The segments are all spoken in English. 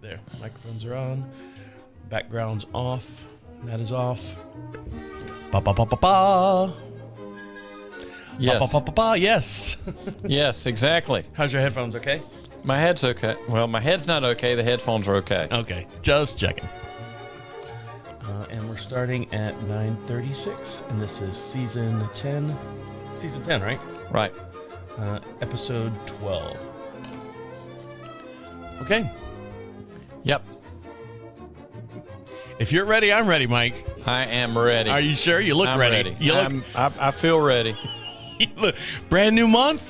There, microphones are on. Background's off. That is off. Ba ba ba ba ba. Yes. Ba, ba, ba, ba, ba. Yes. Yes, exactly. How's your headphones? Okay. My head's okay. Well, my head's not okay. The headphones are okay. Okay, just checking. And we're starting at 9:36, and this is season 10. Season 10, right? Right. Episode 12. Okay. Yep. If you're ready, I'm ready, Mike. I am ready. Are you sure? You look I'm ready. You look. I feel ready. You look brand new month.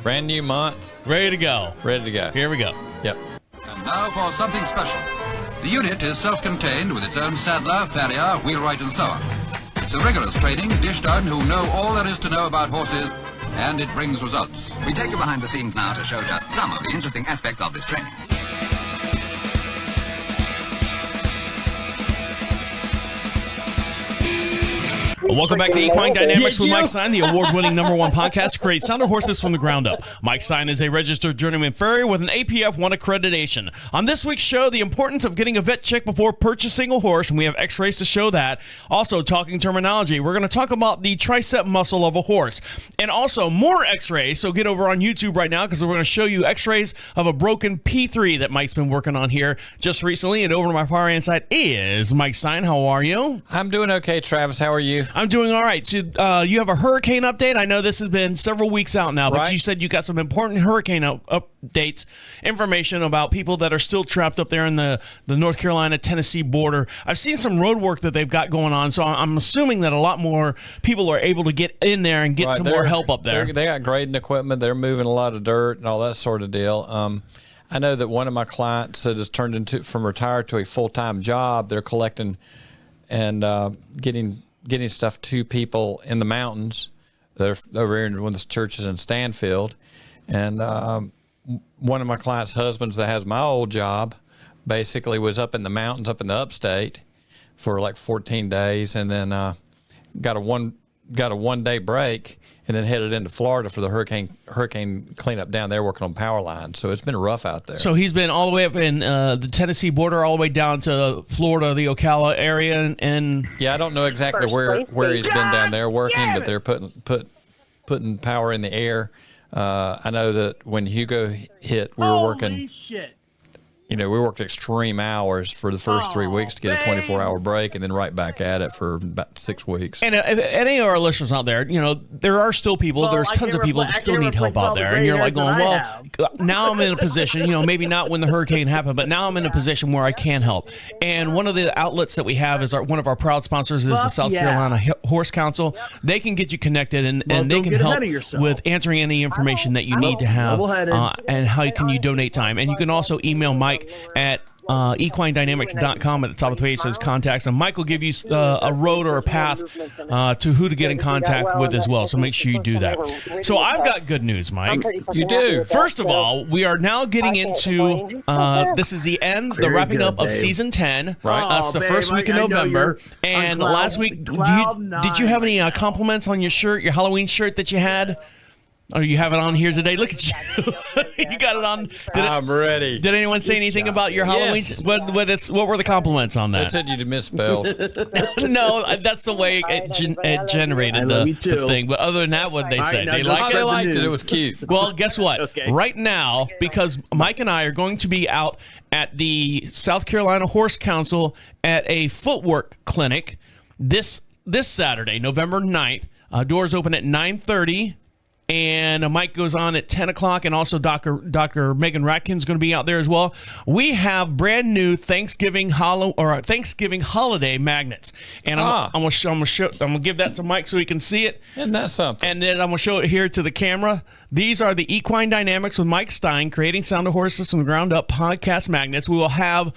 Brand new month. Ready to go. Ready to go. Here we go. Yep. And now for something special. The unit is self-contained with its own saddler, farrier, wheelwright and so on. It's a rigorous training dished on who know all there is to know about horses, and it brings results. We take you behind the scenes now to show just some of the interesting aspects of this training. Welcome back to Equine Dynamics with Mike Stine, the award-winning #1 podcast to create sounder horses from the ground up. Mike Stine is a registered journeyman farrier with an APF 1 accreditation. On this week's show, the importance of getting a vet check before purchasing a horse, and we have x-rays to show that. Also, talking terminology, we're going to talk about the tricep muscle of a horse, and also more x-rays, so get over on YouTube right now because we're going to show you x-rays of a broken P3 that Mike's been working on here just recently, and over to my far hand side is Mike Stine. How are you? I'm doing okay, Travis. How are you? I'm doing all right. So you have a hurricane update. I know this has been several weeks out now, but Right. you said you got some important hurricane updates, information about people that are still trapped up there in the North Carolina-Tennessee border. I've seen some road work that they've got going on, so I'm assuming that a lot more people are able to get in there and get some more help up there. They got grading equipment. They're moving a lot of dirt and all that sort of deal. I know that one of my clients that has turned into from retired to a full-time job. They're collecting and getting stuff to people in the mountains. They're over here in one of the churches in Stanfield. And one of my clients' husbands that has my old job basically was up in the mountains, up in the upstate for like 14 days, and then got a one-day break, and then headed into Florida for the hurricane cleanup down there, working on power lines. So it's been rough out there. So he's been all the way up in the Tennessee border, all the way down to Florida, the Ocala area, and yeah, I don't know exactly where he's been down there working, but they're putting power in the air. I know that when Hugo hit, we were working. Shit. You know, we worked extreme hours for the first 3 weeks to get a 24-hour break, and then right back at it for about 6 weeks. And any of our listeners out there, you know, there are still people, there's tons of people that still need help out there. And you're like going, well, now I'm in a position, you know, maybe not when the hurricane happened, but now I'm in a position where I can help. And one of the outlets that we have is one of our proud sponsors is the South Carolina Horse Council. They can get you connected, and they can help with answering any information that you need to have, and how can you donate time. And you can also email Mike at equinedynamics.com. At the top of the page says contacts, and Mike will give you a road or a path to who to get in contact with as well, so make sure you do that. So I've got good news, Mike. You do. First of all, we are now getting into this is the wrapping up of season 10. Right. It's the first week of November, and last week did you have any compliments on your shirt, your Halloween shirt that you had? Oh, you have it on here today. Look at you. You got it on. I'm ready. Did anyone say anything about your Halloween? Yes. What were the compliments on They that? said you misspelled. No, that's the way it generated the thing. But other than that, what they say? They liked it. They liked it. It was cute. Well, guess what? Right now, because Mike and I are going to be out at the South Carolina Horse Council at a footwork clinic this Saturday, November 9th. Doors open at 9:30. And Mike goes on at 10 o'clock, and also Dr. Megan Ratkin's going to be out there as well. We have brand new Thanksgiving holiday magnets, and I'm going to give that to Mike so he can see it. Isn't that something? And then I'm going to show it here to the camera. These are the Equine Dynamics with Mike Stine, creating sounder horses from the ground up podcast magnets. We will have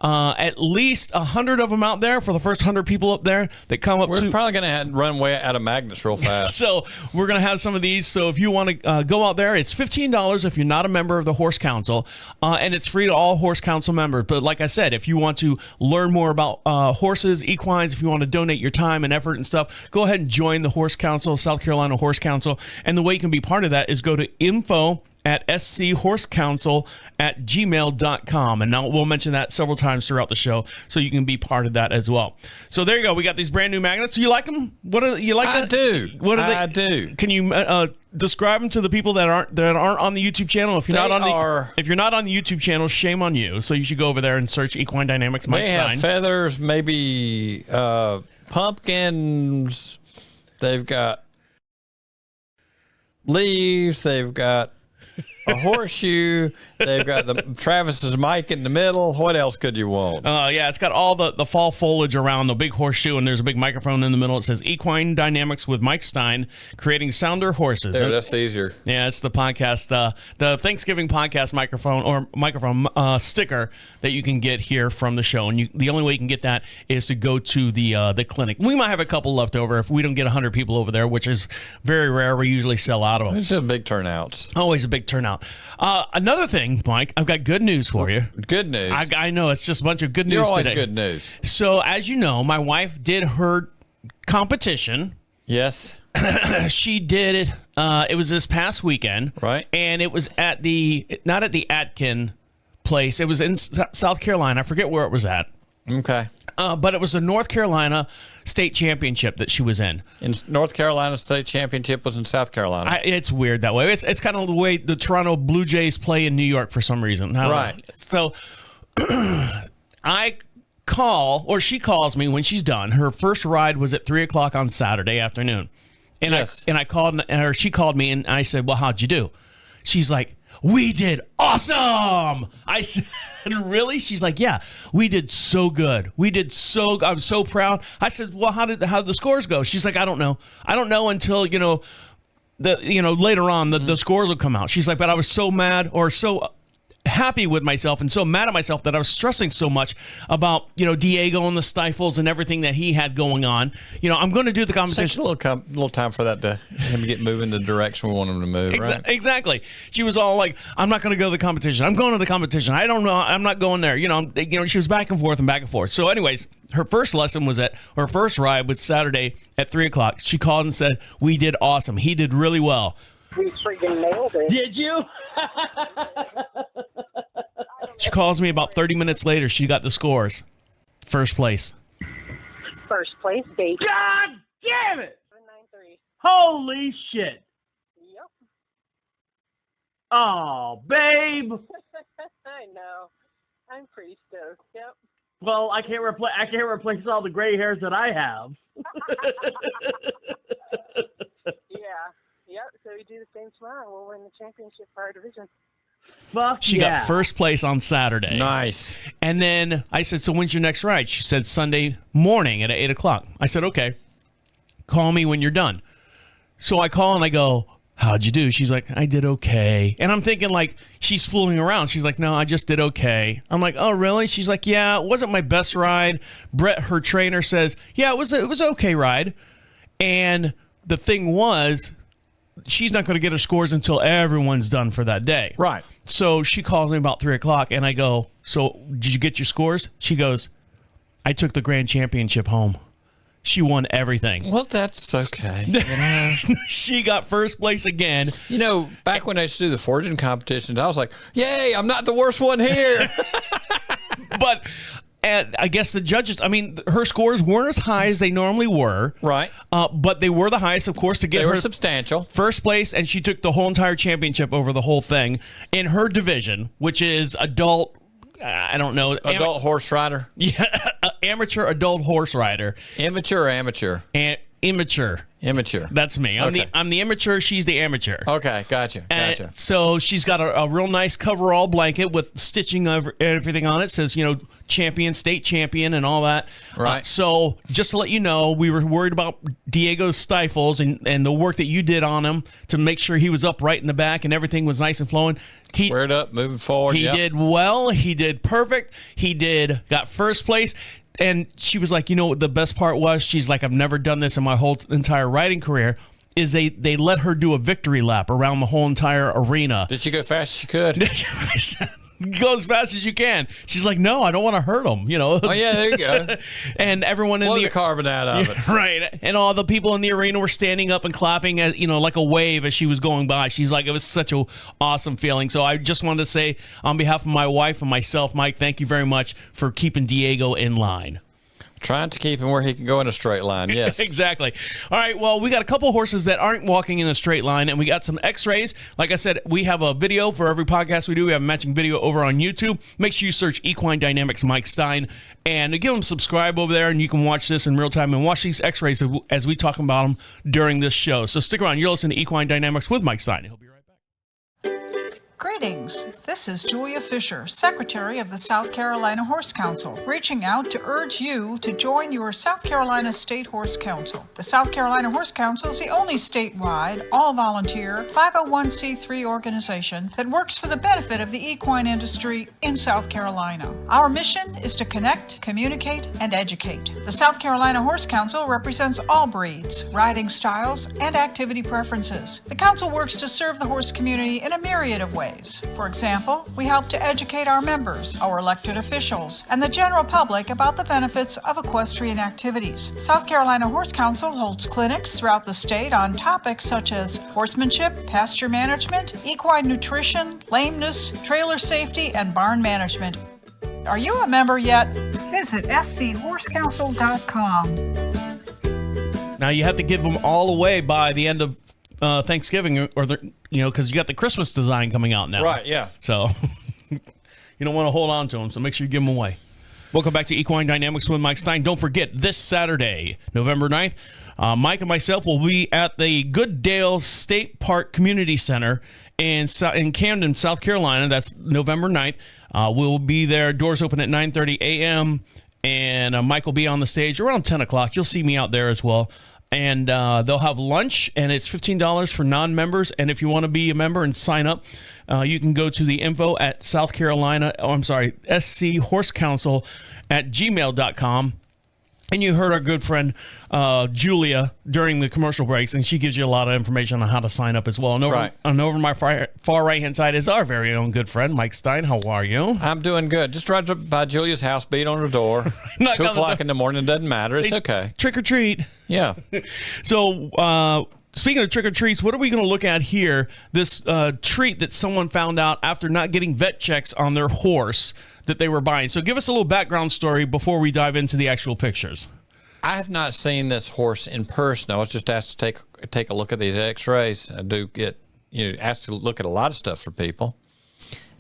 at least 100 of them out there for the first 100 people up there that come up. We're probably going to run way out of magnets real fast. So we're going to have some of these. So if you want to go out there, it's $15 if you're not a member of the Horse Council, and it's free to all Horse Council members. But like I said, if you want to learn more about horses, equines, if you want to donate your time and effort and stuff, go ahead and join the Horse Council, South Carolina Horse Council. And the way you can be part of that is go to info at schorsecouncil@gmail.com. And now we'll mention that several times throughout the show so you can be part of that as well. So there you go. We got these brand new magnets. Do you like them? What are you like? I that? do. What are they? I do. Can you describe them to the people that aren't on the YouTube channel? If you're not on the YouTube channel, shame on you. So you should go over there and search Equine Dynamics Mike They Stine. have feathers, maybe pumpkins. They've got leaves. They've got a horseshoe. They've got the Travis's mic in the middle. What else could you want? Yeah, it's got all the fall foliage around the big horseshoe, and there's a big microphone in the middle. It says Equine Dynamics with Mike Stine, creating sounder horses. There, that's easier. Yeah, it's the podcast, the Thanksgiving podcast microphone sticker that you can get here from the show. And the only way you can get that is to go to the clinic. We might have a couple left over if we don't get 100 people over there, which is very rare. We usually sell out of them. It's a big turnouts. Always a big turnout. Another thing, Mike, I've got good news for you. Good news. I know it's just a bunch of good news You're always today. good news. So, as you know, my wife did her competition. Yes. She did it. It was this past weekend, Right. And it was not at the Atkin place. It was in South Carolina. I forget where it was at. Okay. But it was the North Carolina State Championship that she was in. In North Carolina State Championship was in South Carolina. It's weird that way. It's kind of the way the Toronto Blue Jays play in New York for some reason. Right. So she calls me when she's done. Her first ride was at 3:00 on Saturday afternoon. And Yes. she called me and I said, "Well, how'd you do?" She's like, "We did awesome." I said, "Really?" She's like, "Yeah, we did so good. I'm so proud." I said, "Well, how did the scores go?" She's like, "I don't know. I don't know until, later on the scores will come out." She's like, "But I was so mad or so happy with myself and so mad at myself that I was stressing so much about, Diego and the stifles and everything that he had going on. I'm going to do the competition." Takes a little time for that to him to get moving the direction we want him to move, right? Exactly. She was all like, "I'm not going to go to the competition. I'm going to the competition. I don't know. I'm not going there." She was back and forth and back and forth. So anyways, her first ride was Saturday at 3:00. She called and said, "We did awesome. He did really well." We freaking nailed it. Did you? She calls me about 30 minutes later. She got the scores. First place. First place, baby. God damn it! 793. Holy shit! Yep. Oh, babe. I know. I'm pretty stoked. Yep. Well, I can't replace all the gray hairs that I have. Yeah. Yep. So we do the same tomorrow. We'll win the championship for our division. Fuck She got first place on Saturday. Nice. And then I said, "So when's your next ride?" She said, "Sunday morning at 8:00. I said, "Okay. Call me when you're done." So I call and I go, "How'd you do?" She's like, "I did okay." And I'm thinking like she's fooling around. She's like, "No, I just did okay." I'm like, "Oh, really?" She's like, "Yeah, it wasn't my best ride." Brett, her trainer, says, "Yeah, it was an okay ride." And the thing was, she's not going to get her scores until everyone's done for that day. Right. So she calls me about 3:00 and I go, "So did you get your scores?" She goes, "I took the grand championship home." She won everything. Well, that's okay. She got first place again. Back when I used to do the foraging competitions, I was like, "Yay, I'm not the worst one here." But and I guess the judges, her scores weren't as high as they normally were. Right. But they were the highest, of course, to get They her were substantial. first place, and she took the whole entire championship over the whole thing in her division, which is adult, I don't know. Adult horse rider. Yeah, amateur adult horse rider. Immature or amateur? And immature. Immature. That's me. I'm the immature. She's the amateur. Okay, gotcha. So she's got a real nice coverall blanket with stitching over everything on it. It says, champion, state champion, and all that. Right. So just to let you know, we were worried about Diego's stifles and the work that you did on him to make sure he was upright in the back and everything was nice and flowing. Squared up, moving forward. He did well. He did perfect. Got first place. And she was like, what the best part was? She's like, "I've never done this in my whole entire riding career." Is they let her do a victory lap around the whole entire arena. Did she go fast as she could? Go as fast as you can. She's like, no, I don't want to hurt him. Oh yeah, there you go. And everyone Blow the carbon out of it. Right. And all the people in the arena were standing up and clapping, as, like a wave as she was going by. She's like, it was such a awesome feeling. So I just wanted to say, on behalf of my wife and myself, Mike, thank you very much for keeping Diego in line. Trying to keep him where he can go in a straight line, yes. Exactly. All right, well, we got a couple horses that aren't walking in a straight line, and we got some x-rays. Like I said, we have a video for every podcast we do. We have a matching video over on YouTube. Make sure you search Equine Dynamics Mike Stine, and give them subscribe over there, and you can watch this in real time and watch these x-rays as we talk about them during this show. So stick around. You're listening to Equine Dynamics with Mike Stine. He'll be right back. Greetings. This is Julia Fisher, Secretary of the South Carolina Horse Council, reaching out to urge you to join your South Carolina State Horse Council. The South Carolina Horse Council is the only statewide, all-volunteer, 501c3 organization that works for the benefit of the equine industry in South Carolina. Our mission is to connect, communicate, and educate. The South Carolina Horse Council represents all breeds, riding styles, and activity preferences. The council works to serve the horse community in a myriad of ways. For example, we help to educate our members, our elected officials, and the general public about the benefits of equestrian activities. South Carolina Horse Council holds clinics throughout the state on topics such as horsemanship, pasture management, equine nutrition, lameness, trailer safety, and barn management. Are you a member yet? Visit schhorseCouncil.com. Now, you have to give them all away by the end of Thanksgiving, or because you got the Christmas design coming out now. Right, yeah. So you don't want to hold on to them, so make sure you give them away. Welcome back to Equine Dynamics with Mike Stine. Don't forget, this Saturday, November 9th, Mike and myself will be at the Gooddale State Park Community Center in Camden, South Carolina. That's November 9th. We'll be there. Doors open at 9:30 a.m., and Mike will be on the stage around 10 o'clock. You'll see me out there as well. And they'll have lunch, and it's $15 for non-members. And if you want to be a member and sign up, you can go to the info at schhorsecouncil@gmail.com. And you heard our good friend Julia during the commercial breaks, and she gives you a lot of information on how to sign up as well. And over my far right-hand side is our very own good friend, Mike Stine. How are you? I'm doing good. Just drive by Julia's house, beat on her door. 2 o'clock in the morning, doesn't matter. It's okay. Trick or treat. Yeah. So, speaking of trick or treats, what are we going to look at here? This treat that someone found out after not getting vet checks on their horse that they were buying. So give us a little background story before we dive into the actual pictures. I have not seen this horse in person. I was just asked to take a look at these x-rays. I do get asked to look at a lot of stuff for people.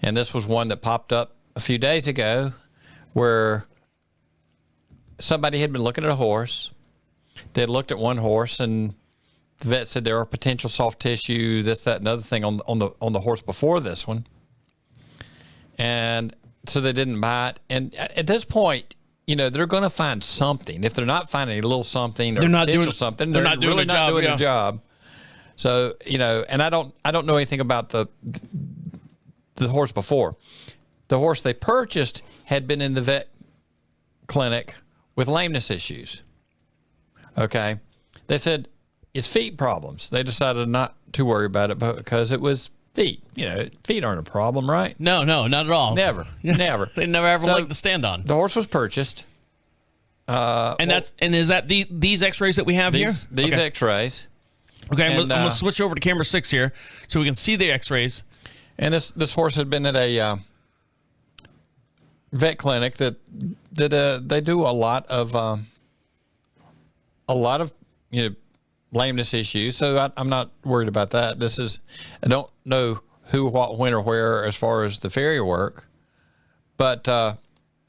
And this was one that popped up a few days ago where somebody had been looking at a horse. They had looked at one horse, and the vet said there are potential soft tissue, this, that, and other thing on the horse before this one. And so they didn't buy it. And at this point, they're going to find something. If they're not finding a little something or potential something, they're really not doing a job. So, and I don't know anything about the horse before. The horse they purchased had been in the vet clinic with lameness issues. Okay. They said it's feet problems. They decided not to worry about it because it was feet. Feet aren't a problem, right? No, not at all. Never. They never ever liked to stand on. The horse was purchased. Is that these x-rays that we have here? These okay. x-rays. Okay, I'm going to switch over to camera 6 here so we can see the x-rays. And this horse had been at a vet clinic that they do a lot of lameness issues, so I'm not worried about that. I don't know who, what, when, or where as far as the farrier work, but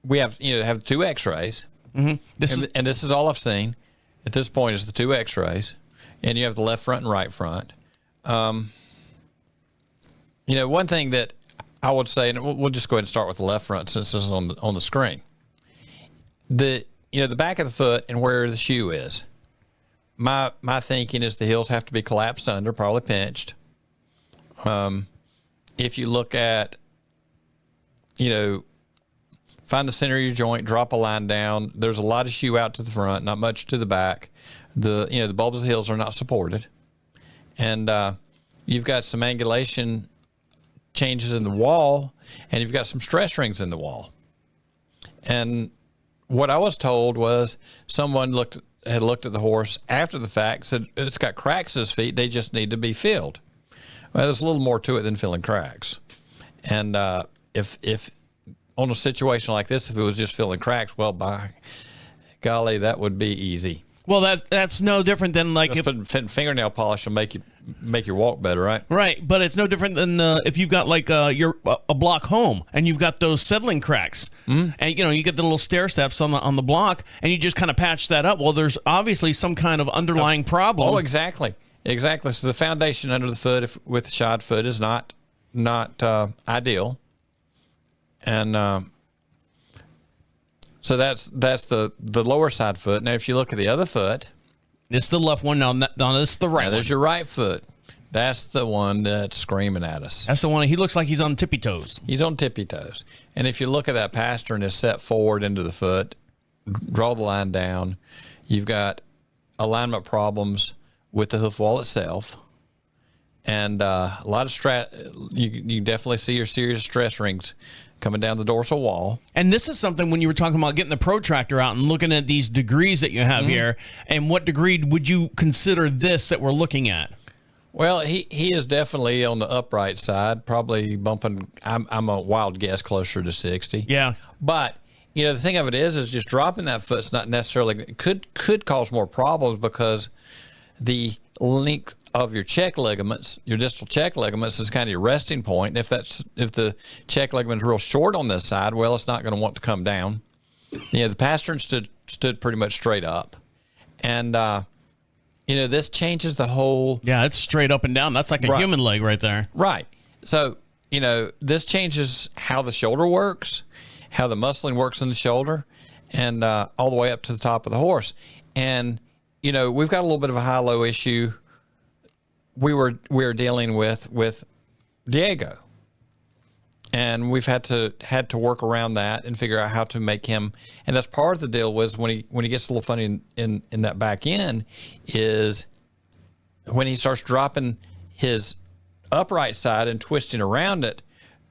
we have 2 x-rays, and this is all I've seen at this point is the 2 x-rays, and you have the left front and right front. One thing that I would say, and we'll just go ahead and start with the left front since this is on the screen. The back of the foot and where the shoe is. My thinking is the heels have to be collapsed under, probably pinched. If you look at, find the center of your joint, drop a line down. There's a lot of shoe out to the front, not much to the back. The bulbs of the heels are not supported, and you've got some angulation changes in the wall, and you've got some stress rings in the wall. And what I was told was someone had looked at the horse after the fact, said it's got cracks in his feet, they just need to be filled. Well, there's a little more to it than filling cracks. And if on a situation like this, if it was just filling cracks, well, by golly, that would be easy. Well, that's no different than like fingernail polish will make your walk better, right? Right, but it's no different than if you've got like a block home and you've got those settling cracks, and you get the little stair steps on the block, and you just kind of patch that up. Well, there's obviously some kind of underlying problem. Oh, exactly. So the foundation under the foot with shod foot is not ideal, and so that's the lower side foot. Now, if you look at the other foot, it's the left one. No, it's the right. Now, there's your right foot. That's the one that's screaming at us. That's the one. He looks like he's on tippy toes. He's on tippy toes. And if you look at that pastern, it's set forward into the foot. Draw the line down. You've got alignment problems with the hoof wall itself, and a lot of stress. You definitely see your serious stress rings coming down the dorsal wall. And this is something when you were talking about getting the protractor out and looking at these degrees that you have here, and what degree would you consider this that we're looking at? Well, he is definitely on the upright side, probably bumping. I'm a wild guess closer to 60. Yeah, but the thing of it is just dropping that foot's not necessarily could cause more problems, because the length of your check ligaments, your distal check ligaments, is kind of your resting point. If the check ligament is real short on this side, well, it's not going to want to come down. The pastern stood pretty much straight up, and this changes the whole. Yeah, it's straight up and down. That's like a human leg right there. Right. So this changes how the shoulder works, how the muscling works in the shoulder, and all the way up to the top of the horse. And we've got a little bit of a high-low issue we were dealing with Diego, and we've had to work around that and figure out how to make him. And that's part of the deal. Was when he gets a little funny in that back end, is when he starts dropping his upright side and twisting around it,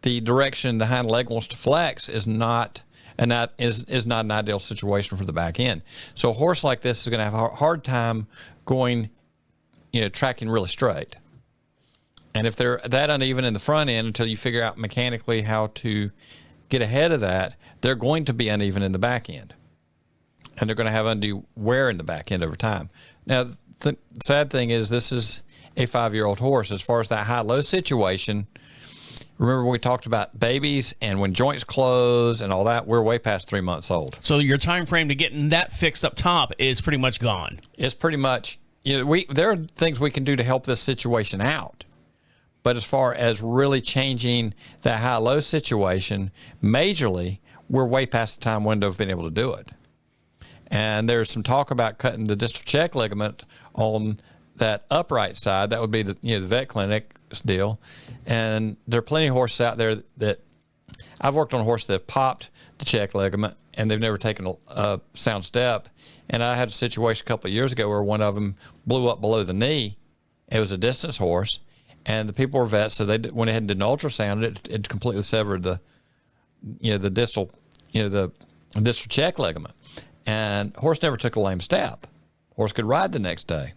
the direction the hind leg wants to flex is not an ideal situation for the back end. So a horse like this is going to have a hard time going, tracking really straight. And if they're that uneven in the front end, until you figure out mechanically how to get ahead of that, they're going to be uneven in the back end. And they're going to have undue wear in the back end over time. Now, the sad thing is, this is a 5-year-old horse. As far as that high-low situation, remember we talked about babies and when joints close and all that, we're way past 3 months old. So your time frame to getting that fixed up top is pretty much gone. It's pretty much, there are things we can do to help this situation out. But as far as really changing that high-low situation majorly, we're way past the time window of being able to do it. And there's some talk about cutting the distal check ligament on that upright side. That would be the vet clinic's deal. And there are plenty of horses out there that I've worked on horses that have popped the check ligament and they've never taken a sound step. And I had a situation a couple of years ago where one of them blew up below the knee. It was a distance horse. And the people were vets, so they went ahead and did an ultrasound. It completely severed the distal check ligament. And horse never took a lame step. Horse could ride the next day.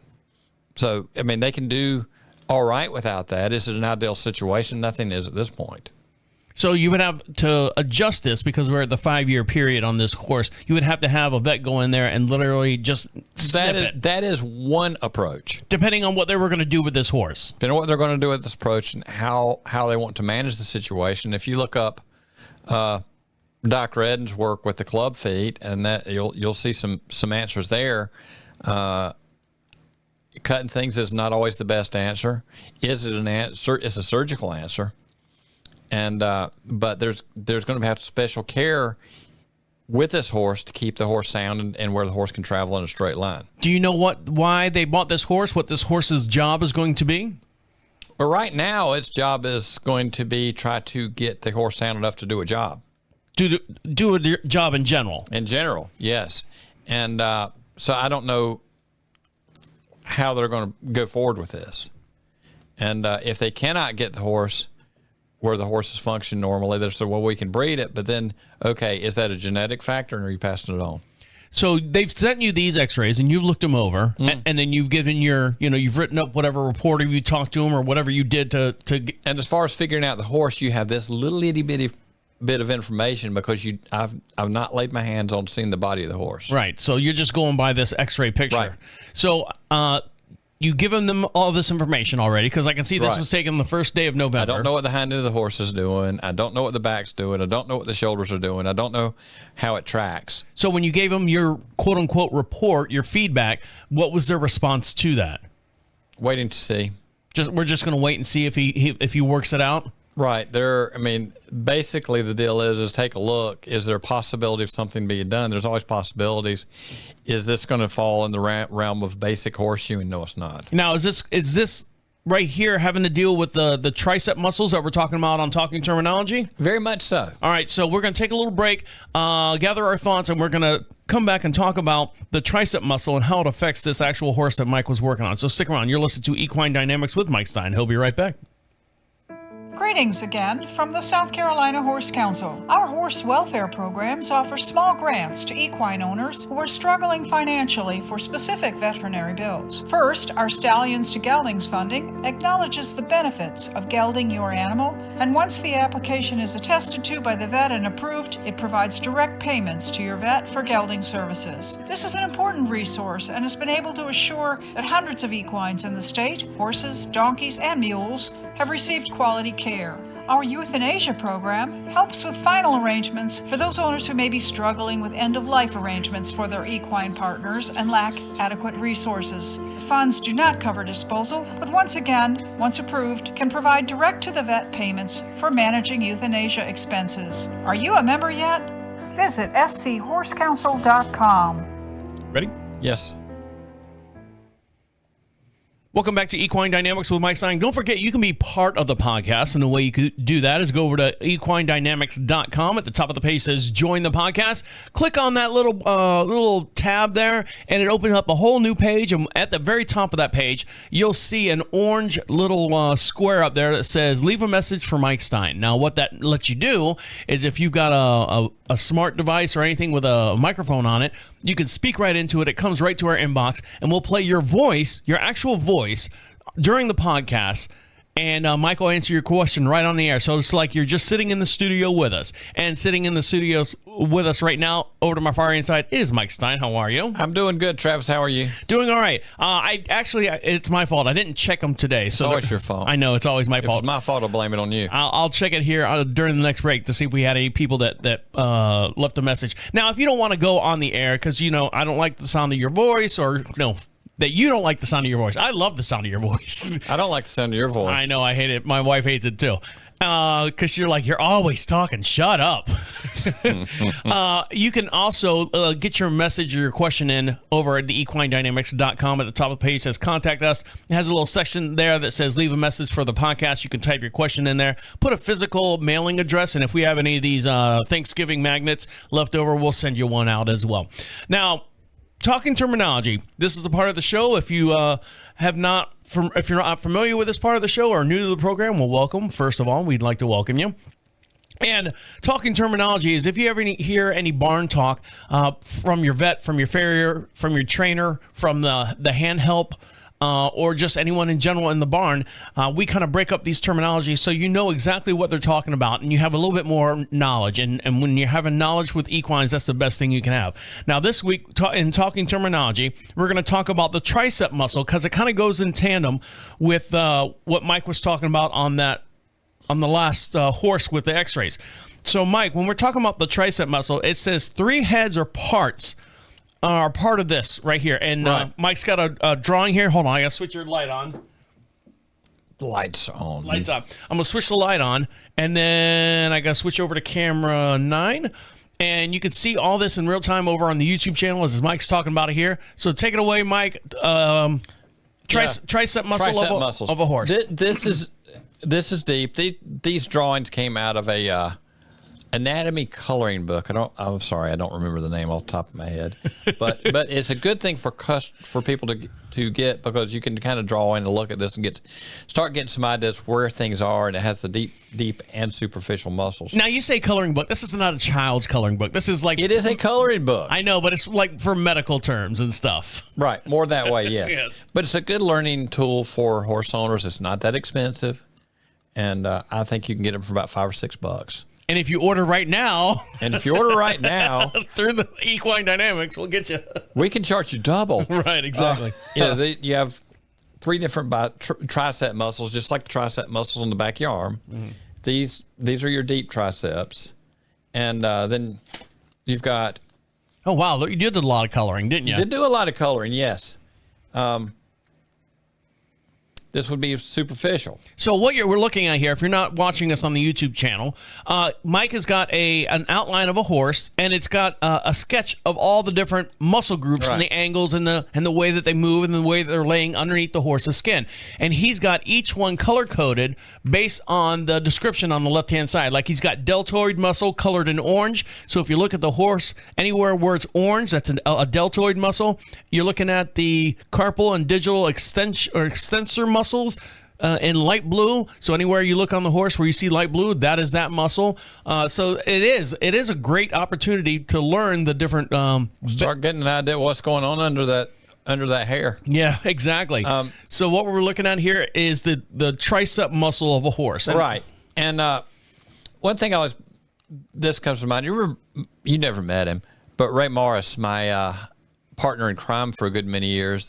So, they can do all right without that. Is it an ideal situation? Nothing is at this point. So you would have to adjust this, because we're at the 5-year period on this horse. You would have to have a vet go in there and literally just snip it. That is one approach. Depending on what they were going to do with this horse. Depending on what they're going to do with this approach and how they want to manage the situation. If you look up Doc Redden's work with the club feet, and that you'll see some answers there. Cutting things is not always the best answer. Is it an answer? It's a surgical answer. And but there's going to have special care with this horse to keep the horse sound and where the horse can travel in a straight line. Do you know why they bought this horse? What this horse's job is going to be? Well, right now its job is going to be try to get the horse sound enough to do a job. Do a job in general. In general, yes. And so I don't know how they're going to go forward with this. And if they cannot get the horse where the horses function normally. They said, well, we can breed it, but then, okay, is that a genetic factor, or are you passing it on? So they've sent you these x-rays and you've looked them over and then you've given you've written up whatever report, or you talked to them, or whatever you did to. And as far as figuring out the horse, you have this little itty bitty bit of information because I've not laid my hands on seeing the body of the horse. Right. So you're just going by this x-ray picture. Right. So, you've given them all this information already, because I can see this was taken the first day of November. I don't know what the hind end of the horse is doing. I don't know what the back's doing. I don't know what the shoulders are doing. I don't know how it tracks. So when you gave them your quote-unquote report, your feedback, what was their response to that? Waiting to see. We're just going to wait and see if he works it out? Right. Basically the deal is take a look. Is there a possibility of something being done? There's always possibilities. Is this going to fall in the realm of basic horseshoeing? No, it's not. Now, is this right here having to deal with the tricep muscles that we're talking about on Talking Terminology? Very much so. All right, so we're going to take a little break, gather our thoughts, and we're going to come back and talk about the tricep muscle and how it affects this actual horse that Mike was working on. So stick around. You're listening to Equine Dynamics with Mike Stine. He'll be right back. Greetings again from the South Carolina Horse Council. Our horse welfare programs offer small grants to equine owners who are struggling financially for specific veterinary bills. First, our Stallions to Geldings funding acknowledges the benefits of gelding your animal, and once the application is attested to by the vet and approved, it provides direct payments to your vet for gelding services. This is an important resource and has been able to assure that hundreds of equines in the state, horses, donkeys, and mules, have received quality care. Our euthanasia program helps with final arrangements for those owners who may be struggling with end-of-life arrangements for their equine partners and lack adequate resources. Funds do not cover disposal, but once approved, can provide direct-to-the-vet payments for managing euthanasia expenses. Are you a member yet? Visit schhorsecouncil.com. Ready? Yes. Welcome back to Equine Dynamics with Mike Stine. Don't forget, you can be part of the podcast, and the way you could do that is go over to equinedynamics.com. At the top of the page says Join the Podcast. Click on that little tab there, and it opens up a whole new page. And at the very top of that page, you'll see an orange little square up there that says Leave a Message for Mike Stine. Now, what that lets you do is if you've got a smart device or anything with a microphone on it, you can speak right into it. It comes right to our inbox, and we'll play your voice, your actual voice, during the podcast, and Mike will answer your question right on the air. So it's like you're just sitting in the studio with us. And sitting in the studio with us right now, over to my far right side, is Mike Stine. How are you? I'm doing good, Travis. How are you? Doing all right. It's my fault. I didn't check them today. It's always your fault. I know, it's always my fault. If it's my fault, I'll blame it on you. I'll check it here during the next break to see if we had any people that left a message. Now, if you don't want to go on the air because, I don't like the sound of your voice, or that you don't like the sound of your voice. I love the sound of your voice. I don't like the sound of your voice. I know, I hate it. My wife hates it too. Because you're always talking. Shut up. You can also get your message or your question in over at the equinedynamics.com. At the top of the page says Contact Us. It has a little section there that says Leave a Message for the podcast. You can type your question in there. Put a physical mailing address, and if we have any of these Thanksgiving magnets left over, we'll send you one out as well. Now, Talking Terminology. This is a part of the show. If you if you're not familiar with this part of the show or new to the program, well, welcome. First of all, we'd like to welcome you. And Talking Terminology is if you ever hear any barn talk from your vet, from your farrier, from your trainer, from the hand help, or just anyone in general in the barn, we kind of break up these terminologies so you know exactly what they're talking about and you have a little bit more knowledge. And when you're having knowledge with equines, that's the best thing you can have. Now, this week in Talking Terminology, we're going to talk about the tricep muscle because it kind of goes in tandem with what Mike was talking about on the last horse with the x-rays. So, Mike, when we're talking about the tricep muscle, it says 3 heads or parts are part of this right here. And right. Mike's got a drawing here. Hold on. I got to switch your light on. Lights on. Lights on. I'm going to switch the light on. And then I got to switch over to camera 9. And you can see all this in real time over on the YouTube channel as Mike's talking about it here. So take it away, Mike. Tricep muscle of a horse. This is deep. These drawings came out of a anatomy coloring book. I'm sorry, I don't remember the name off the top of my head, but it's a good thing for people to get, because you can kind of draw in and look at this and start getting some ideas where things are, and it has the deep and superficial muscles. Now you say coloring book. This is not a child's coloring book. This is like, it is a coloring book. I know, but it's like for medical terms and stuff. Right, more that way, yes. Yes. But it's a good learning tool for horse owners. It's not that expensive, and I think you can get them for about $5 or $6. And if you order right now, through the Equine Dynamics, we'll get you. We can charge you double. Right, exactly. You have 3 different tricep muscles, just like the tricep muscles on the back of your arm. Mm-hmm. These are your deep triceps, and then you've got. Oh wow! You did a lot of coloring, didn't you? Did do a lot of coloring, yes. This would be superficial. So what we're looking at here, if you're not watching us on the YouTube channel, Mike has got an outline of a horse, and it's got a sketch of all the different muscle groups and the angles and the way that they move and the way that they're laying underneath the horse's skin. And he's got each one color-coded based on the description on the left-hand side. Like he's got deltoid muscle colored in orange. So if you look at the horse, anywhere where it's orange, that's a deltoid muscle. You're looking at the carpal and digital extensor muscles in light blue. So anywhere you look on the horse where you see light blue, that is that muscle. So it is a great opportunity to learn the different start getting an idea what's going on under that hair. Yeah, exactly. So what we're looking at here is the tricep muscle of a horse. Right. And one thing this comes to mind. You never met him, but Ray Morris, my partner in crime for a good many years.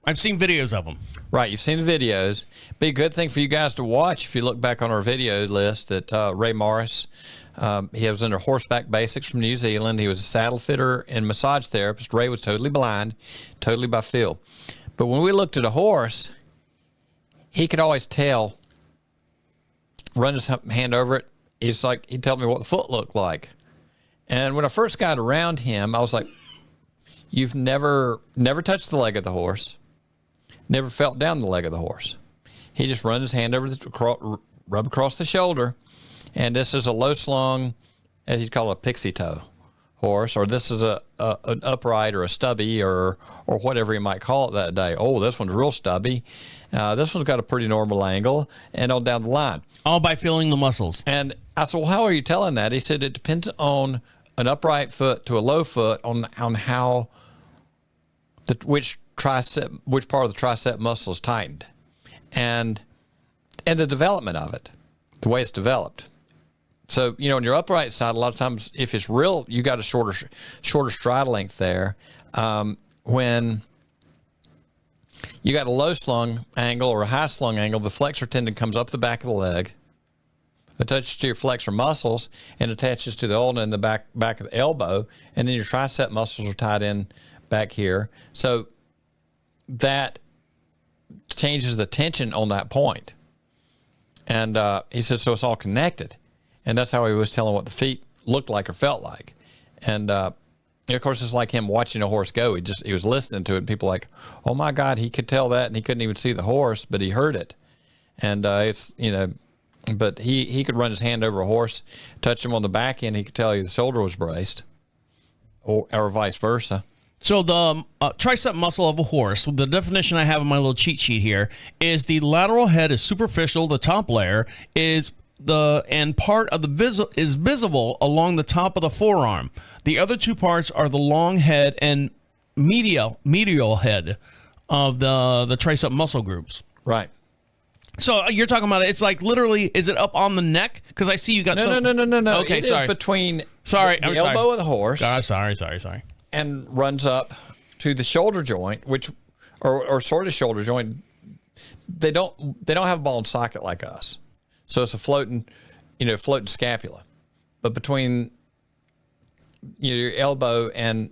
I've seen videos of him. Right, you've seen the videos. Be a good thing for you guys to watch if you look back on our video list that Ray Morris, he was under Horseback Basics from New Zealand. He was a saddle fitter and massage therapist. Ray was totally blind, totally by feel. But when we looked at a horse, he could always tell, run his hand over it. It's like he'd tell me what the foot looked like. And when I first got around him, I was like, you've never touched the leg of the horse. Never felt down the leg of the horse. He just run his hand over rub across the shoulder, and this is a low slung, as he'd call a pixie toe horse, or this is an upright or a stubby or whatever you might call it that day. Oh, this one's real stubby. This one's got a pretty normal angle, and on down the line. All by feeling the muscles. And I said, well, how are you telling that? He said it depends on an upright foot to a low foot on how which part of the tricep muscle is tightened, and the development of it, the way it's developed. So, on your upright side, a lot of times, if it's real, you got a shorter stride length there. When you got a low slung angle or a high slung angle, the flexor tendon comes up the back of the leg, attaches to your flexor muscles, and attaches to the ulna in the back of the elbow, and then your tricep muscles are tied in back here. So that changes the tension on that point. And he said, so it's all connected. And that's how he was telling what the feet looked like or felt like. And of course, it's like him watching a horse go. He was listening to it, and people like, oh my God, he could tell that, and he couldn't even see the horse, but he heard it. And but he could run his hand over a horse, touch him on the back end, he could tell you the shoulder was braced, or vice versa. So the tricep muscle of a horse, the definition I have in my little cheat sheet here, is the lateral head is superficial, the top layer is part of the is visible along the top of the forearm. The other two parts are the long head and medial head of the tricep muscle groups. Right. So you're talking about it's like literally, is it up on the neck? Because I see you got no. Okay, it sorry. is between the elbow of the horse. Sorry. And runs up to the shoulder joint, which, or sort of shoulder joint. They don't have a ball and socket like us, so it's a floating scapula. But between your elbow and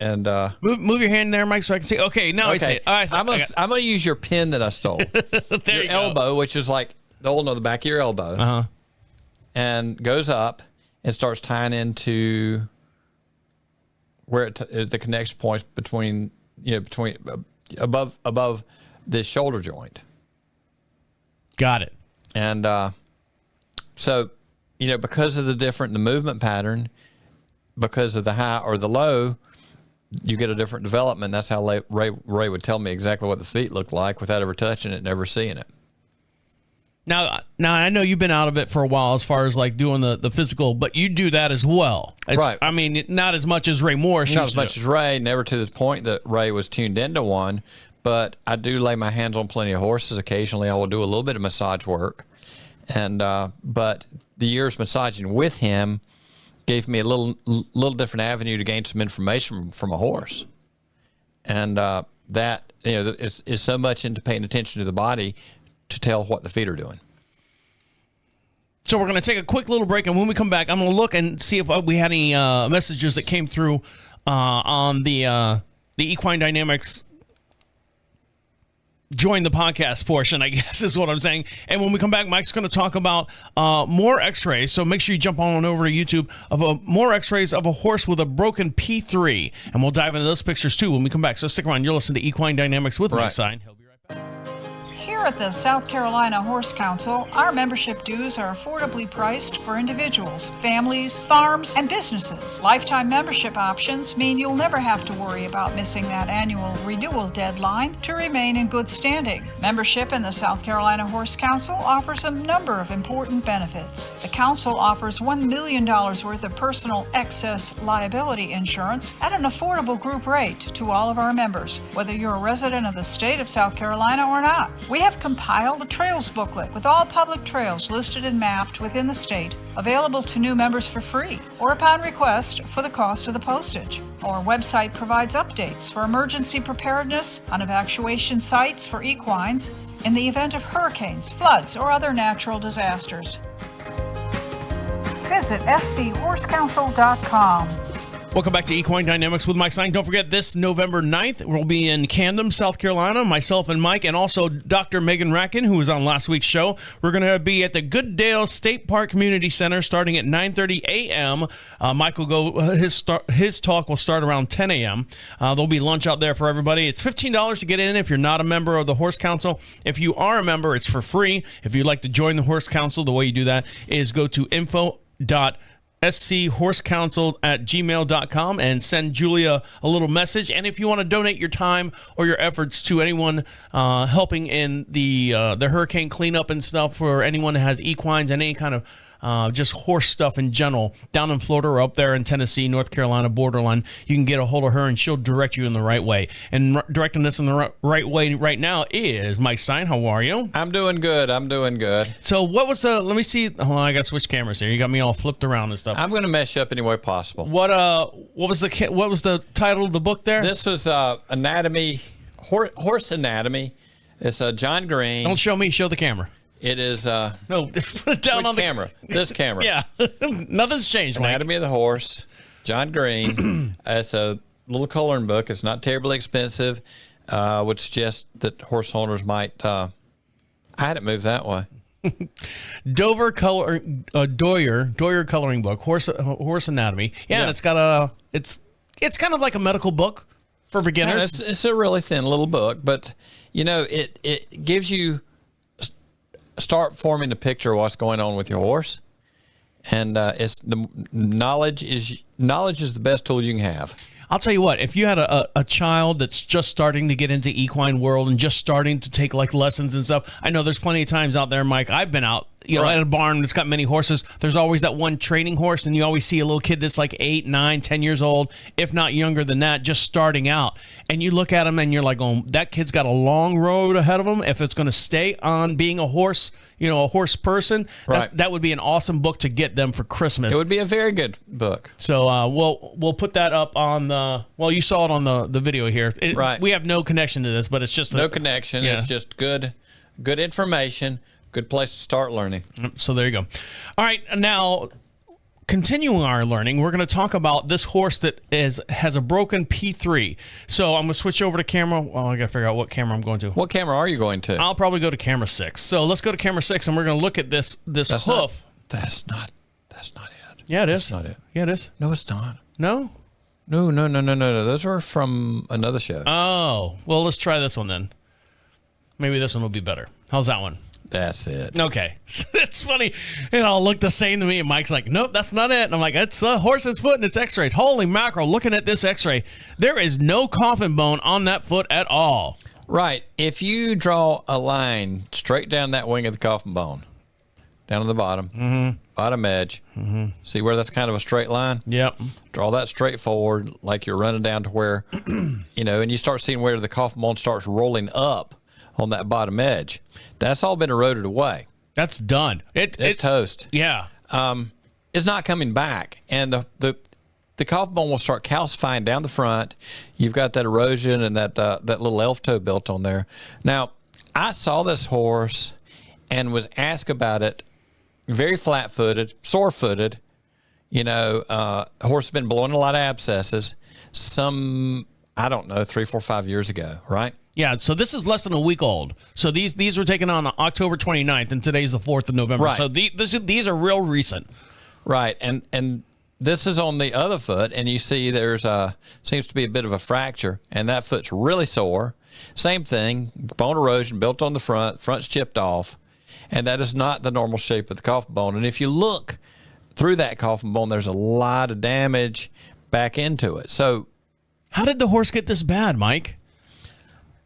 move your hand there, Mike, so I can see. Okay, now I see it. All right, I'm gonna use your pin that I stole. There your elbow, which is like the ulna on the back of your elbow, and goes up and starts tying into where the connection points between above this shoulder joint. Got it. And so because of the movement pattern, because of the high or the low, you get a different development. That's how Ray would tell me exactly what the feet looked like without ever touching it, never seeing it. Now I know you've been out of it for a while as far as like doing the physical, but you do that as well. Right. I mean, not as much as Ray Morris. Not as much as Ray, never to the point that Ray was tuned into one, but I do lay my hands on plenty of horses. Occasionally I will do a little bit of massage work. And but the years massaging with him gave me a little different avenue to gain some information from a horse. And that is so much into paying attention to the body to tell what the feet are doing. So we're going to take a quick little break, and when we come back, I'm going to look and see if we had any messages that came through on the Equine Dynamics join the podcast portion, I guess is what I'm saying. And when we come back, Mike's going to talk about more x-rays. So make sure you jump on over to YouTube of more x-rays of a horse with a broken P3. And we'll dive into those pictures too when we come back. So stick around. You're listening to Equine Dynamics with Mike Stine. He'll be right back. Here at the South Carolina Horse Council, our membership dues are affordably priced for individuals, families, farms, and businesses. Lifetime membership options mean you'll never have to worry about missing that annual renewal deadline to remain in good standing. Membership in the South Carolina Horse Council offers a number of important benefits. The council offers $1 million worth of personal excess liability insurance at an affordable group rate to all of our members, whether you're a resident of the state of South Carolina or not. We have compiled a trails booklet with all public trails listed and mapped within the state, available to new members for free or upon request for the cost of the postage. Our website provides updates for emergency preparedness on evacuation sites for equines in the event of hurricanes, floods, or other natural disasters. Visit schorsecouncil.com. Welcome back to Equine Dynamics with Mike Stine. Don't forget, this November 9th, we'll be in Camden, South Carolina, myself and Mike, and also Dr. Megan Rackin, who was on last week's show. We're going to be at the Gooddale State Park Community Center starting at 9:30 a.m. Mike will go, his talk will start around 10 a.m. There'll be lunch out there for everybody. It's $15 to get in if you're not a member of the Horse Council. If you are a member, it's for free. If you'd like to join the Horse Council, the way you do that is go to info.schorsecouncil@gmail.com and send Julia a little message. And if you want to donate your time or your efforts to anyone helping in the hurricane cleanup and stuff for anyone that has equines and any kind of just horse stuff in general down in Florida or up there in Tennessee, North Carolina borderline, you can get a hold of her and she'll direct you in the right way. And directing us in the right way right now is Mike Stine. How are you? I'm doing good. So what was let me see. Oh, I got to switch cameras here. You got me all flipped around and stuff. I'm going to mess you up any way possible. What was the title of the book there? This was anatomy, horse anatomy. It's John Green. Don't show me, show the camera. It is no, put it down on the camera. This camera. Yeah. Nothing's changed, Mike. Anatomy of the Horse, John Green. It's a little coloring book. It's not terribly expensive. Would suggest that horse owners might I had it moved that way. Doyer coloring book, horse anatomy. Yeah, and it's got it's kind of like a medical book for beginners. Yeah, it's a really thin little book, but it gives you start forming the picture of what's going on with your horse, and it's the knowledge is the best tool you can have. I'll tell you what, if you had a child that's just starting to get into equine world and just starting to take like lessons and stuff, I know there's plenty of times out there, Mike, I've been out, at a barn that's got many horses. There's always that one training horse, and you always see a little kid that's like 8, 9, 10 years old, if not younger than that, just starting out. And you look at him and you're like, that kid's got a long road ahead of him. If it's going to stay on being a horse, a horse person, right, that would be an awesome book to get them for Christmas. It would be a very good book. So we'll put that up on you saw it on the video here. Right. We have no connection to this, but it's just no connection. Yeah. It's just good information. Good place to start learning. So there you go. All right, now continuing our learning, we're going to talk about this horse that has a broken P3. So I'm going to switch over to camera. Well, I got to figure out what camera I'm going to. What camera are you going to? I'll probably go to camera 6. So let's go to camera 6, and we're going to look at this hoof. That's not it. Yeah, it is. That's not it. Yeah, it is. No, it's not. No? No. Those are from another show. Oh, well, let's try this one then. Maybe this one will be better. How's that one? That's it. Okay. It's funny. It all looked the same to me. And Mike's like, nope, that's not it. And I'm like, it's the horse's foot and it's x-rays. Holy mackerel, looking at this x-ray, there is no coffin bone on that foot at all. Right. If you draw a line straight down that wing of the coffin bone, down on the bottom, bottom edge, see where that's kind of a straight line? Yep. Draw that straight forward like you're running down to where, and you start seeing where the coffin bone starts rolling up on that bottom edge. That's all been eroded away. That's done. It's toast. Yeah. It's not coming back. And the coffin bone will start calcifying down the front. You've got that erosion and that little elf toe built on there. Now, I saw this horse and was asked about it, very flat-footed, sore-footed. Horse has been blowing a lot of abscesses. Some, I don't know, 3, 4, 5 years ago, right? Yeah, so this is less than a week old. So these were taken on October 29th, and today's the 4th of November. Right. So these are real recent. Right, and this is on the other foot, and you see there's seems to be a bit of a fracture, and that foot's really sore. Same thing, bone erosion built on the front's chipped off, and that is not the normal shape of the coffin bone. And if you look through that coffin bone, there's a lot of damage back into it. So how did the horse get this bad, Mike?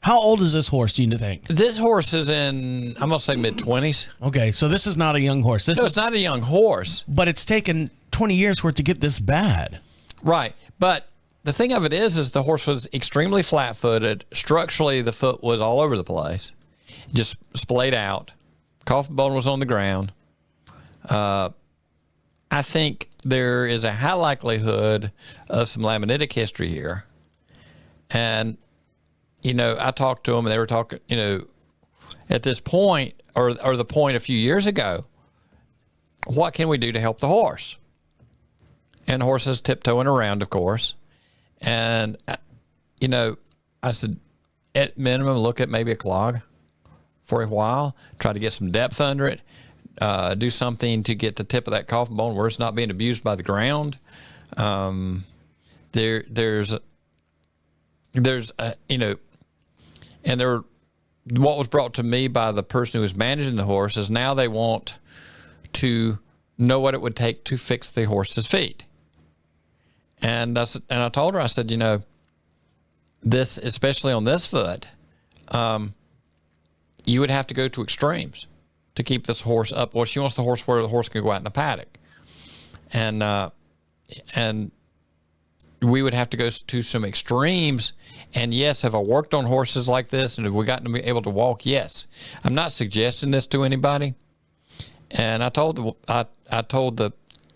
How old is this horse, do you think? This horse is in, I'm going to say mid-20s. Okay, so this is not a young horse. It's not a young horse. But it's taken 20 years for it to get this bad. Right. But the thing of it is the horse was extremely flat-footed. Structurally, the foot was all over the place. Just splayed out. Coffin bone was on the ground. I think there is a high likelihood of some laminitic history here. And I talked to them, and they were talking, at this point, or the point a few years ago, what can we do to help the horse? And the horse is tiptoeing around, of course. And, I said, at minimum, look at maybe a clog for a while, try to get some depth under it, do something to get the tip of that coffin bone where it's not being abused by the ground. What was brought to me by the person who was managing the horse is now they want to know what it would take to fix the horse's feet. And I told her, I said, this, especially on this foot, you would have to go to extremes to keep this horse up. Well, she wants the horse where the horse can go out in the paddock. And we would have to go to some extremes. And yes, have I worked on horses like this? And have we gotten to be able to walk? Yes. I'm not suggesting this to anybody. And I told the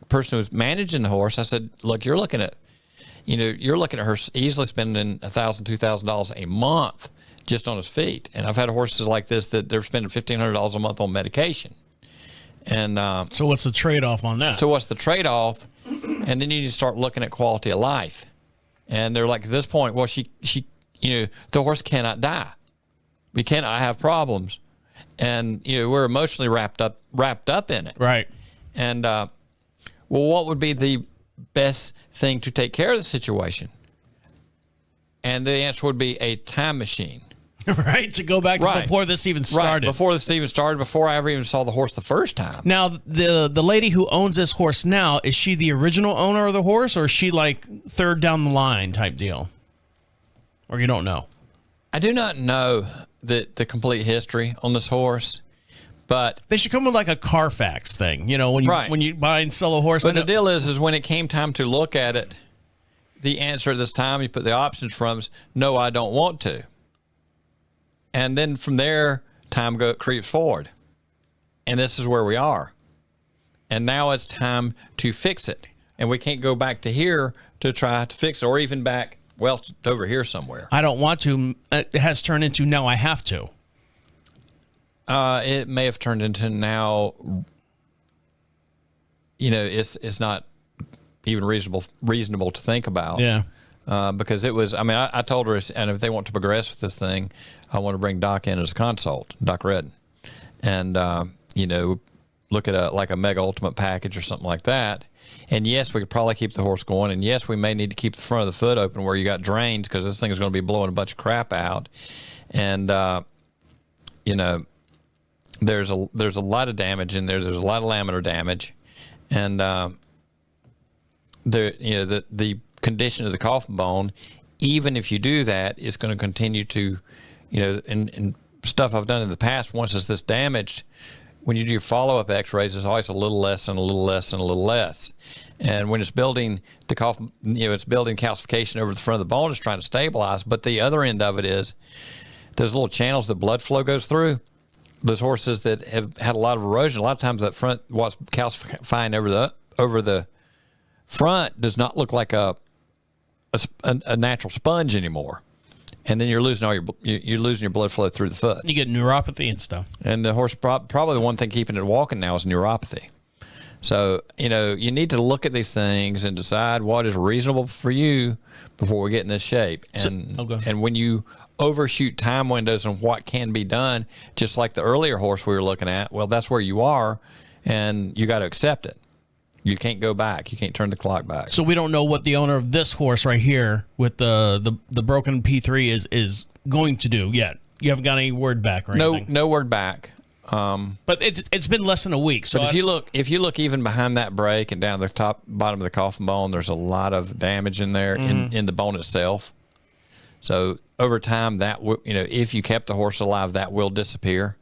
person who was managing the horse, I said, look, you're looking at her easily spending $1,000, $2,000 a month just on his feet. And I've had horses like this that they're spending $1,500 a month on medication. And so what's the trade-off on that? So what's the trade-off? And then you need to start looking at quality of life. And they're like, at this point, well, she the horse cannot die. We cannot have problems. And, we're emotionally wrapped up in it. Right. And, well, what would be the best thing to take care of the situation? And the answer would be a time machine. Right, to go back to before this even started. Right, before this even started, before I ever even saw the horse the first time. Now, the lady who owns this horse now, is she the original owner of the horse, or is she like third down the line type deal? Or you don't know? I do not know the complete history on this horse, but they should come with like a Carfax thing, when you buy and sell a horse. But the deal is when it came time to look at it, the answer at this time you put the options from is no, I don't want to. And then from there, time creeps forward. And this is where we are. And now it's time to fix it. And we can't go back to here to try to fix it, or even back, over here somewhere. I don't want to. It has turned into now I have to. It may have turned into now, it's not even reasonable to think about. Yeah. Because it was, I told her, and if they want to progress with this thing, I want to bring Doc in as a consult, Doc Redden, and, look at a mega ultimate package or something like that. And yes, we could probably keep the horse going. And yes, we may need to keep the front of the foot open where you got drains, because this thing is going to be blowing a bunch of crap out. And, there's a lot of damage in there. There's a lot of laminar damage, and the condition of the coffin bone, even if you do that, is going to continue to, and stuff I've done in the past. Once it's this damaged, when you do your follow-up X-rays, it's always a little less and a little less and a little less. And when it's building the coffin, it's building calcification over the front of the bone. It's trying to stabilize. But the other end of it is those little channels that blood flow goes through. Those horses that have had a lot of erosion, a lot of times that front, what's calcifying over the front does not look like a natural sponge anymore. And then you're losing your blood flow through the foot. You get neuropathy and stuff. And the horse, probably the one thing keeping it walking now is neuropathy. So, you need to look at these things and decide what is reasonable for you before we get in this shape. And when you overshoot time windows and what can be done, just like the earlier horse we were looking at, well, that's where you are, and you got to accept it. You can't go back. You can't turn the clock back. So we don't know what the owner of this horse right here with the broken P3 is going to do yet. You haven't got any word back or anything. No word back. But it's been less than a week. So but if you look even behind that break and down the bottom of the coffin bone, there's a lot of damage in there in the bone itself. So over time, that if you kept the horse alive, that will disappear.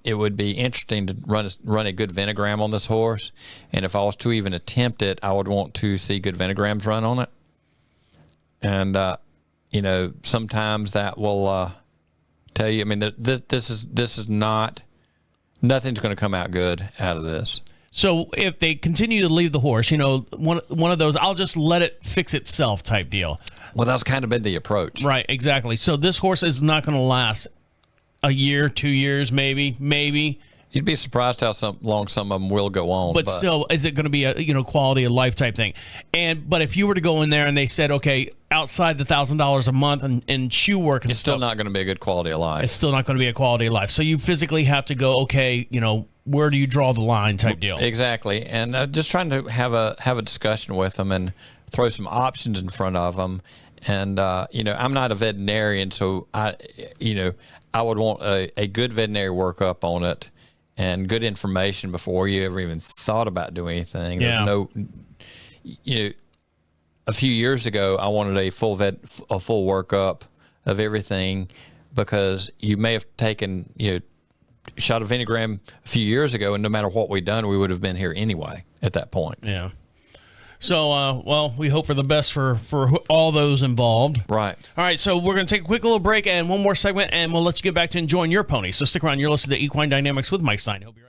It would be interesting to run a good venogram on this horse, and if I was to even attempt it, I would want to see good venograms run on it. And sometimes that will tell you. I mean, this is not, nothing's going to come out good out of this. So if they continue to leave the horse, one of those, I'll just let it fix itself type deal. Well, that's kind of been the approach. Right, exactly. So this horse is not going to last a year, 2 years, maybe. You'd be surprised how long some of them will go on. But still, is it going to be a quality of life type thing? But if you were to go in there and they said, okay, outside the $1,000 a month and shoe work, it's still not going to be a good quality of life. It's still not going to be a quality of life. So you physically have to go, okay, where do you draw the line type deal? Exactly, and just trying to have a discussion with them and throw some options in front of them. And I'm not a veterinarian, so I would want a good veterinary workup on it and good information before you ever even thought about doing anything. Yeah. There's a few years ago, I wanted a full workup of everything because you may have taken, shot a venogram a few years ago, and no matter what we'd done, we would have been here anyway at that point. Yeah. So, we hope for the best for all those involved. Right. All right, so we're going to take a quick little break and one more segment, and we'll let you get back to enjoying your pony. So stick around. You're listening to Equine Dynamics with Mike Stine. He'll be right back.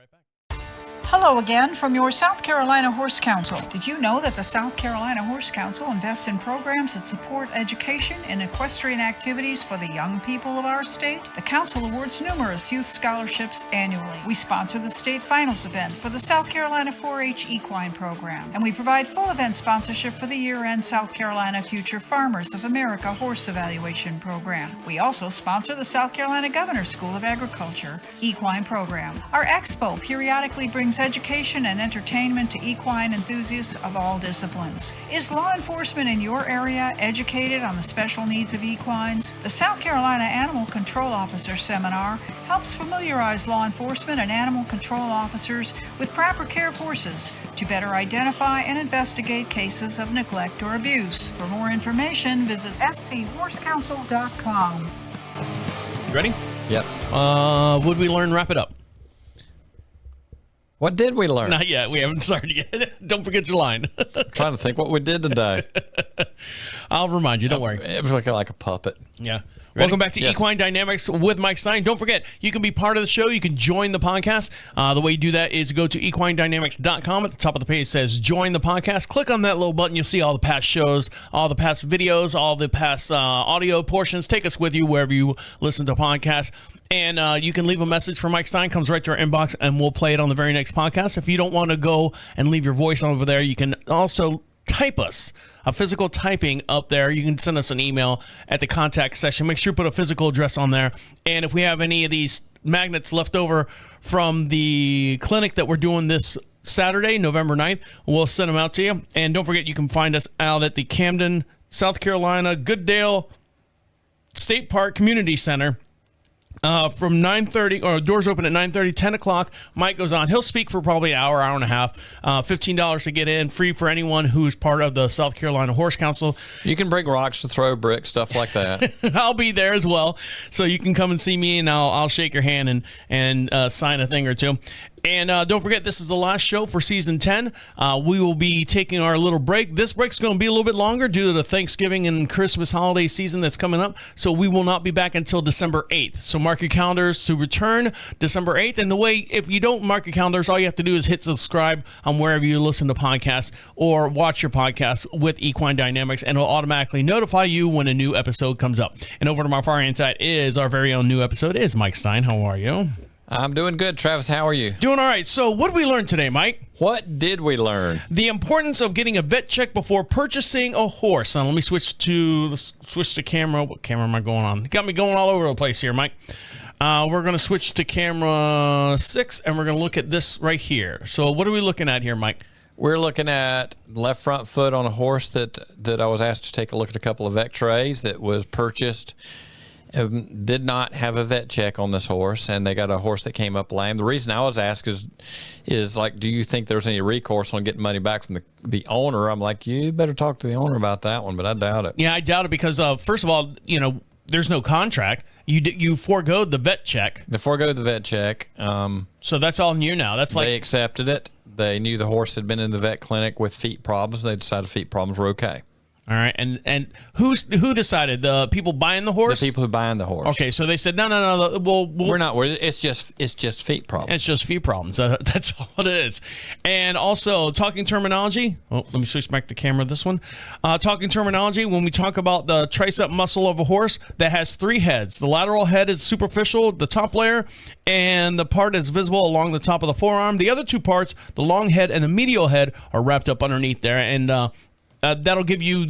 Hello again from your South Carolina Horse Council. Did you know that the South Carolina Horse Council invests in programs that support education and equestrian activities for the young people of our state? The council awards numerous youth scholarships annually. We sponsor the state finals event for the South Carolina 4-H Equine program, and we provide full event sponsorship for the year-end South Carolina Future Farmers of America Horse Evaluation program. We also sponsor the South Carolina Governor's School of Agriculture Equine program. Our expo periodically brings education and entertainment to equine enthusiasts of all disciplines. Is law enforcement in your area educated on the special needs of equines? The South Carolina Animal Control Officer Seminar helps familiarize law enforcement and animal control officers with proper care of horses to better identify and investigate cases of neglect or abuse. For more information, visit schorsecouncil.com. You ready? Yep. Would we learn? Wrap it up. What did we learn? Not yet. We haven't started yet. Don't forget your line. I'm trying to think what we did today. I'll remind you. Don't worry. It was like a puppet. Yeah. Ready? Welcome back to Equine Dynamics with Mike Stine. Don't forget, you can be part of the show. You can join the podcast. The way you do that is go to equinedynamics.com. At the top of the page, it says join the podcast. Click on that little button. You'll see all the past shows, all the past videos, all the past audio portions. Take us with you wherever you listen to podcasts. And you can leave a message for Mike Stine. Comes right to our inbox, and we'll play it on the very next podcast. If you don't want to go and leave your voice over there, you can also type us a physical typing up there. You can send us an email at the contact section. Make sure you put a physical address on there. And if we have any of these magnets left over from the clinic that we're doing this Saturday, November 9th, we'll send them out to you. And don't forget, you can find us out at the Camden, South Carolina, Goodale State Park Community Center From 9:30, or doors open at 9:30, 10 o'clock. Mike goes on. He'll speak for probably an hour, hour and a half. $15 to get in, free for anyone who's part of the South Carolina Horse Council. You can bring rocks to throw, bricks, stuff like that. I'll be there as well, so you can come and see me, and I'll shake your hand and sign a thing or two. And don't forget, this is the last show for season 10. We will be taking our little break. This break's going to be a little bit longer due to the Thanksgiving and Christmas holiday season that's coming up. So we will not be back until December 8th. So mark your calendars to return December 8th. And the way, if you don't mark your calendars, all you have to do is hit subscribe on wherever you listen to podcasts or watch your podcasts with Equine Dynamics, and it'll automatically notify you when a new episode comes up. And over to my far hand side is our very own new episode. It is Mike Stine. How are you? I'm doing good. Travis, how are you? Doing all right. So what did we learn today, Mike? What did we learn? The importance of getting a vet check before purchasing a horse. Now, let me switch the camera. What camera am I going on? Got me going all over the place here, Mike. We're going to switch to camera 6, and we're going to look at this right here. So what are we looking at here, Mike? We're looking at left front foot on a horse that I was asked to take a look at a couple of x-rays that was purchased. Did not have a vet check on this horse, and they got a horse that came up lame. The reason I was asked is like, do you think there's any recourse on getting money back from the owner? I'm like, you better talk to the owner about that one, but I doubt it. Yeah, I doubt it because, first of all, there's no contract. You forego the vet check. They forego the vet check. So that's all new now. That's like they accepted it. They knew the horse had been in the vet clinic with feet problems. They decided feet problems were okay. All right, and who decided? The people buying the horse? The people who buying the horse. Okay, so they said no. We're not. It's just feet problems. It's just feet problems. That's all it is. And also talking terminology. Oh, let me switch back the camera. This one. Talking terminology. When we talk about the tricep muscle of a horse, that has 3 heads. The lateral head is superficial, the top layer, and the part is visible along the top of the forearm. The other 2 parts, the long head and the medial head, are wrapped up underneath there, and that'll give you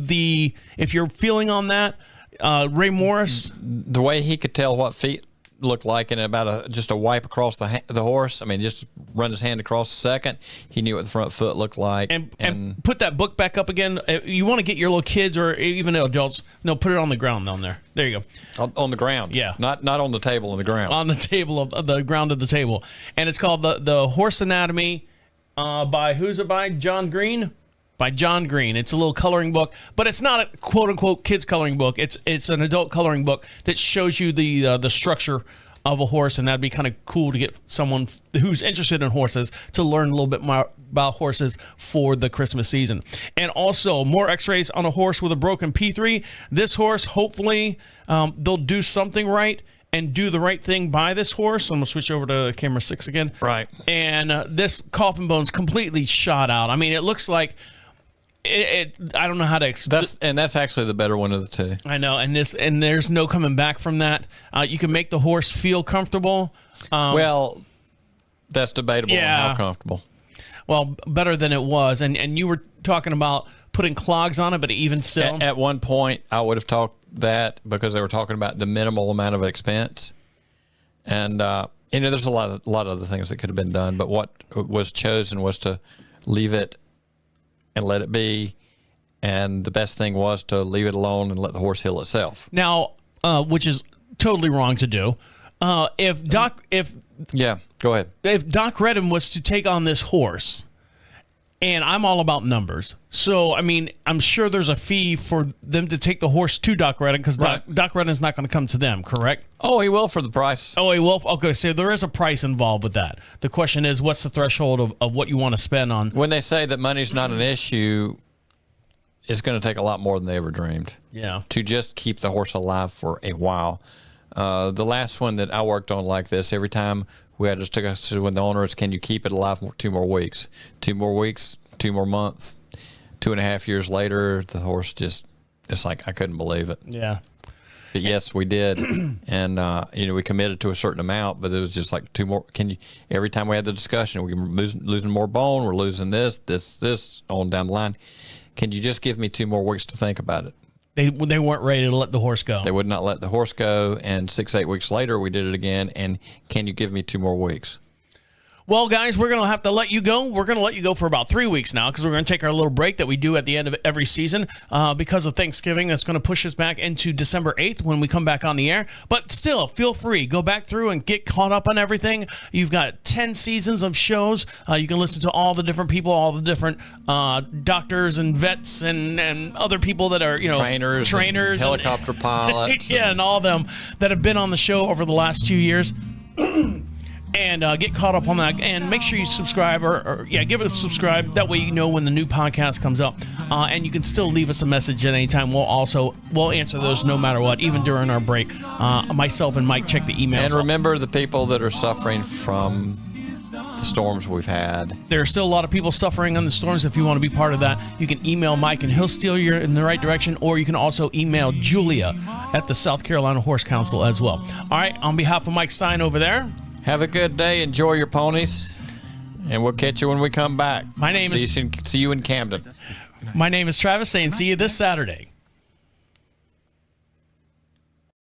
if you're feeling on that, Ray Morris. The way he could tell what feet looked like in about just a wipe across the horse. I mean, just run his hand across a second. He knew what the front foot looked like. And put that book back up again. You want to get your little kids or even adults. No, put it on the ground down there. There you go. On the ground. Yeah. Not on the table, on the ground. On the table of the ground of the table. And it's called the Horse Anatomy by, who's it by? John Green? By John Green. It's a little coloring book, but it's not a quote-unquote kids coloring book. It's an adult coloring book that shows you the structure of a horse, and that'd be kind of cool to get someone who's interested in horses to learn a little bit more about horses for the Christmas season. And also, more x-rays on a horse with a broken P3. This horse, hopefully, they'll do something right and do the right thing by this horse. I'm going to switch over to camera 6 again. Right. And this coffin bone's completely shot out. I mean, it looks like I don't know how to explain. That's actually the better one of the 2. I know, and there's no coming back from that. You can make the horse feel comfortable. Well, that's debatable on how comfortable. Well, better than it was, and you were talking about putting clogs on it, but even still, at one point I would have talked that because they were talking about the minimal amount of expense, and there's a lot of other things that could have been done, but what was chosen was to leave it and let it be, and the best thing was to leave it alone and let the horse heal itself. Now, which is totally wrong to do. Go ahead. If Doc Redden was to take on this horse, and I'm all about numbers, so I mean, I'm sure there's a fee for them to take the horse to Doc Redden because Doc Redden's not going to come to them, correct? Oh, he will for the price. Oh, he will? Okay, so there is a price involved with that. The question is, what's the threshold of what you want to spend on? When they say that money's not an issue, it's going to take a lot more than they ever dreamed. Yeah. To just keep the horse alive for a while. The last one that I worked on like this, every time we had to go to when the owner is, can you keep it alive 2 more weeks? 2 more weeks, 2 more months, 2.5 years later, the horse it's like, I couldn't believe it. Yeah. But yes, we did. And, we committed to a certain amount, but it was just like 2 more. Every time we had the discussion, we're losing more bone, we're losing this, on down the line. Can you just give me 2 more weeks to think about it? They weren't ready to let the horse go. They would not let the horse go, and 6-8 weeks later, we did it again, and can you give me 2 more weeks? Well, guys, we're going to have to let you go. We're going to let you go for about 3 weeks now because we're going to take our little break that we do at the end of every season because of Thanksgiving. That's going to push us back into December 8th when we come back on the air. But still, feel free. Go back through and get caught up on everything. You've got 10 seasons of shows. You can listen to all the different people, all the different doctors and vets and other people that are, trainers, helicopter pilots. Yeah, and all of them that have been on the show over the last 2 years. And get caught up on that, and make sure you subscribe, or give it a subscribe. That way you know when the new podcast comes up, and you can still leave us a message at any time. We'll answer those no matter what, even during our break. Myself and Mike check the emails. And remember the people that are suffering from the storms we've had. There are still a lot of people suffering on the storms. If you want to be part of that, you can email Mike, and he'll steer you in the right direction, or you can also email Julia at the South Carolina Horse Council as well. All right, on behalf of Mike Stine over there, have a good day. Enjoy your ponies. And we'll catch you when we come back. See you in Camden. My name is Travis, saying see you this Saturday.